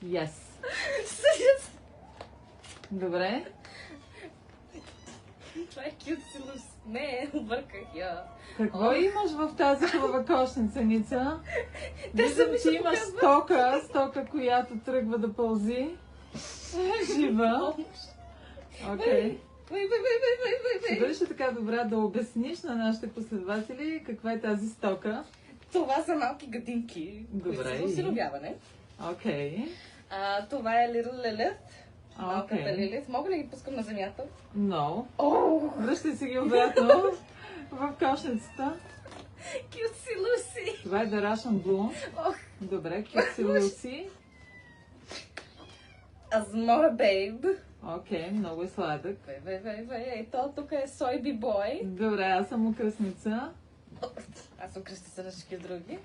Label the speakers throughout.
Speaker 1: Yes. Добре.
Speaker 2: Това е кюцелус. Не, обърках я.
Speaker 1: Какво имаш в тази хубава кошница, Ница?
Speaker 2: Те
Speaker 1: Виждам,
Speaker 2: сами
Speaker 1: че
Speaker 2: се
Speaker 1: имаш
Speaker 2: показват.
Speaker 1: стока, която тръгва да пълзи. Жива. Окей. Ще бъдеш ли така добра да обясниш на нашите последователи каква е тази стока?
Speaker 2: Това са малки гътинки, които
Speaker 1: Добре.
Speaker 2: са за осиновяване.
Speaker 1: Окей.
Speaker 2: Това е Little Lilith. Малката
Speaker 1: Окей.
Speaker 2: Лилит. Мога ли ги пускам на земята?
Speaker 1: Но.
Speaker 2: О,
Speaker 1: Връщай си ги обратно в кошницата.
Speaker 2: Кюси Луси.
Speaker 1: Това е The Russian Blue.
Speaker 2: Ох,
Speaker 1: Добре, Кюси Луси.
Speaker 2: Азмора Бейб.
Speaker 1: Окей, много е сладък.
Speaker 2: Ето тук е Сойби Бой.
Speaker 1: Добре, аз съм украсница.
Speaker 2: Аз съм кръсти са всички други.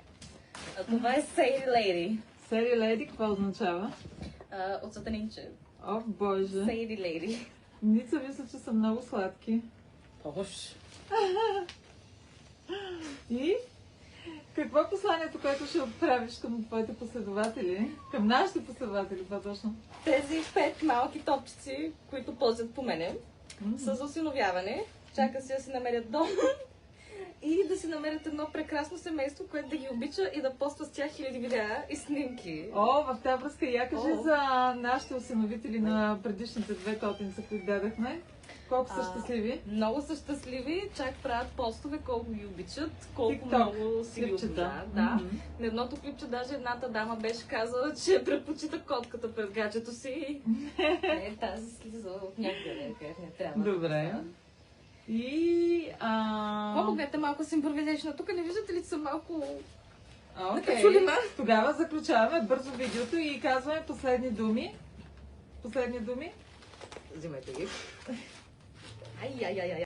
Speaker 2: Това е Sadie Lady.
Speaker 1: Сери Леди, какво означава?
Speaker 2: От Сатанинче.
Speaker 1: О, Боже.
Speaker 2: Sadie Lady.
Speaker 1: Ница мисля, че са много сладки.
Speaker 2: Ош.
Speaker 1: И? Какво е посланието, което ще отправиш към твоите последователи? Към нашите последователи, по-точно?
Speaker 2: Тези 5 малки топчици, които пълзят по мене, са за осиновяване. Чака си да си намерят дом и да си намерят едно прекрасно семейство, което да ги обича и да поства с тях хиляди видеа и снимки.
Speaker 1: О, в тази връзка я кажи
Speaker 2: О.
Speaker 1: за нашите осиновители на предишните 2 котенца, които дадахме. Колко са щастливи?
Speaker 2: Много са щастливи, чак правят постове, колко ги обичат, колко
Speaker 1: TikTok
Speaker 2: много си ги
Speaker 1: клипчета.
Speaker 2: обожават. Да. На едното клипче даже едната дама беше казала, че предпочита котката пред гаджето си. Не, тази слиза от някъде, където не трябва.
Speaker 1: Добре. И...
Speaker 2: Помогнете малко с импровизейшна. Тук не виждате ли, че съм малко...
Speaker 1: Окей.
Speaker 2: Качулина.
Speaker 1: Тогава заключаваме бързо видеото и казваме последни думи. Последни думи.
Speaker 2: Взимайте ги. Ай.